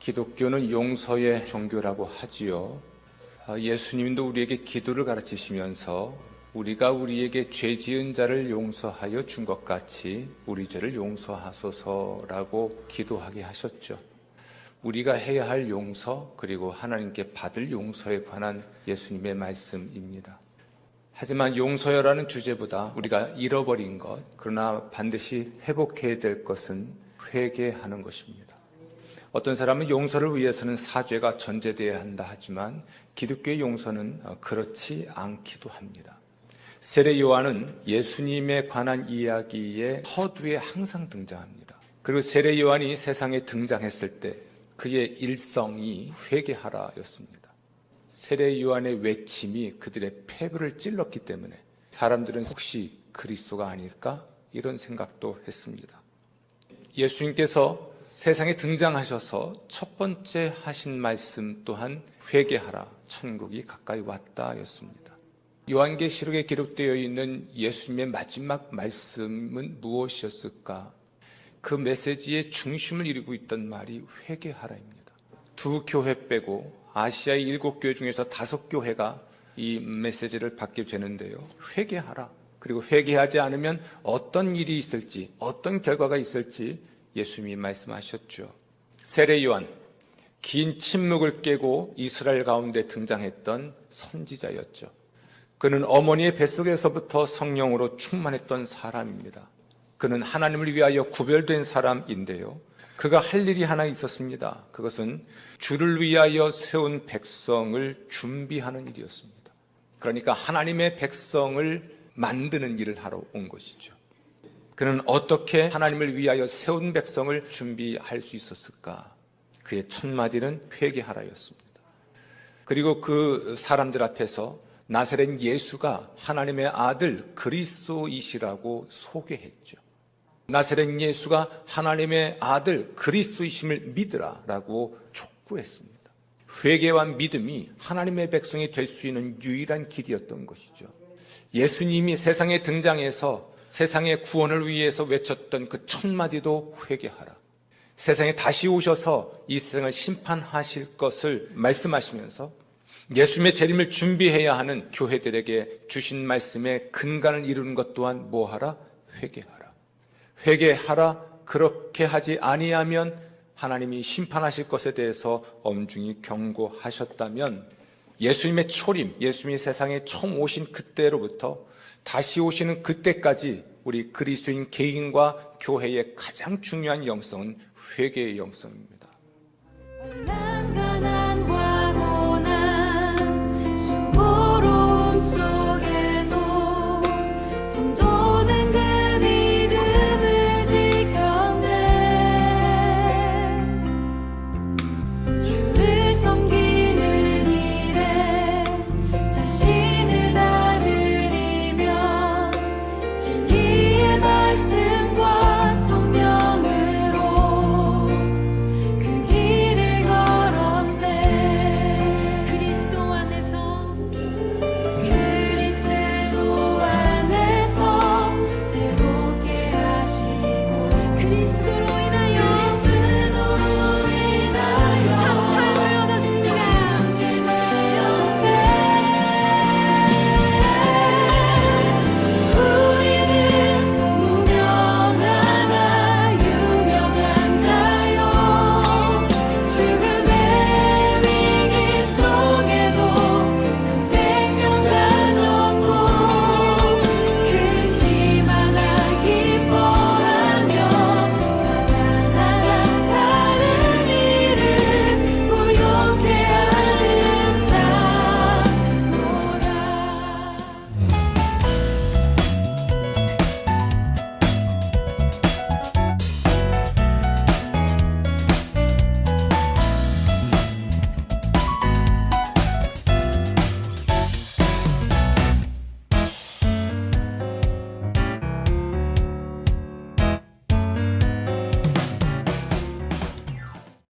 기독교는 용서의 종교라고 하지요. 예수님도 우리에게 기도를 가르치시면서 우리가 우리에게 죄 지은 자를 용서하여 준 것 같이 우리 죄를 용서하소서라고 기도하게 하셨죠. 우리가 해야 할 용서, 그리고 하나님께 받을 용서에 관한 예수님의 말씀입니다. 하지만 용서여라는 주제보다 우리가 잃어버린 것, 그러나 반드시 회복해야 될 것은 회개하는 것입니다. 어떤 사람은 용서를 위해서는 사죄가 전제되어야 한다 하지만 기독교의 용서는 그렇지 않기도 합니다. 세례 요한은 예수님에 관한 이야기의 서두에 항상 등장합니다. 그리고 세례 요한이 세상에 등장했을 때 그의 일성이 회개하라였습니다. 세례 요한의 외침이 그들의 폐부를 찔렀기 때문에 사람들은 혹시 그리스도가 아닐까? 이런 생각도 했습니다. 예수님께서 세상에 등장하셔서 첫 번째 하신 말씀 또한 회개하라, 천국이 가까이 왔다 였습니다. 요한계시록에 기록되어 있는 예수님의 마지막 말씀은 무엇이었을까? 그 메시지의 중심을 이루고 있던 말이 회개하라입니다. 2교회 빼고 아시아의 7교회 중에서 5교회가 이 메시지를 받게 되는데요. 회개하라. 그리고 회개하지 않으면 어떤 일이 있을지, 어떤 결과가 있을지 예수님이 말씀하셨죠. 세례 요한, 긴 침묵을 깨고 이스라엘 가운데 등장했던 선지자였죠. 그는 어머니의 뱃속에서부터 성령으로 충만했던 사람입니다. 그는 하나님을 위하여 구별된 사람인데요. 그가 할 일이 하나 있었습니다. 그것은 주를 위하여 세운 백성을 준비하는 일이었습니다. 그러니까 하나님의 백성을 만드는 일을 하러 온 것이죠. 그는 어떻게 하나님을 위하여 세운 백성을 준비할 수 있었을까? 그의 첫 마디는 회개하라였습니다. 그리고 그 사람들 앞에서 나사렛 예수가 하나님의 아들 그리스도이시라고 소개했죠. 나사렛 예수가 하나님의 아들 그리스도이심을 믿으라라고 촉구했습니다. 회개와 믿음이 하나님의 백성이 될 수 있는 유일한 길이었던 것이죠. 예수님이 세상에 등장해서 세상의 구원을 위해서 외쳤던 그 첫 마디도 회개하라. 세상에 다시 오셔서 이 세상을 심판하실 것을 말씀하시면서 예수님의 재림을 준비해야 하는 교회들에게 주신 말씀의 근간을 이루는 것 또한 뭐하라? 회개하라. 회개하라. 그렇게 하지 아니하면 하나님이 심판하실 것에 대해서 엄중히 경고하셨다면 예수님의 초림, 예수님이 세상에 처음 오신 그때로부터 다시 오시는 그때까지 우리 그리스도인 개인과 교회의 가장 중요한 영성은 회개의 영성입니다.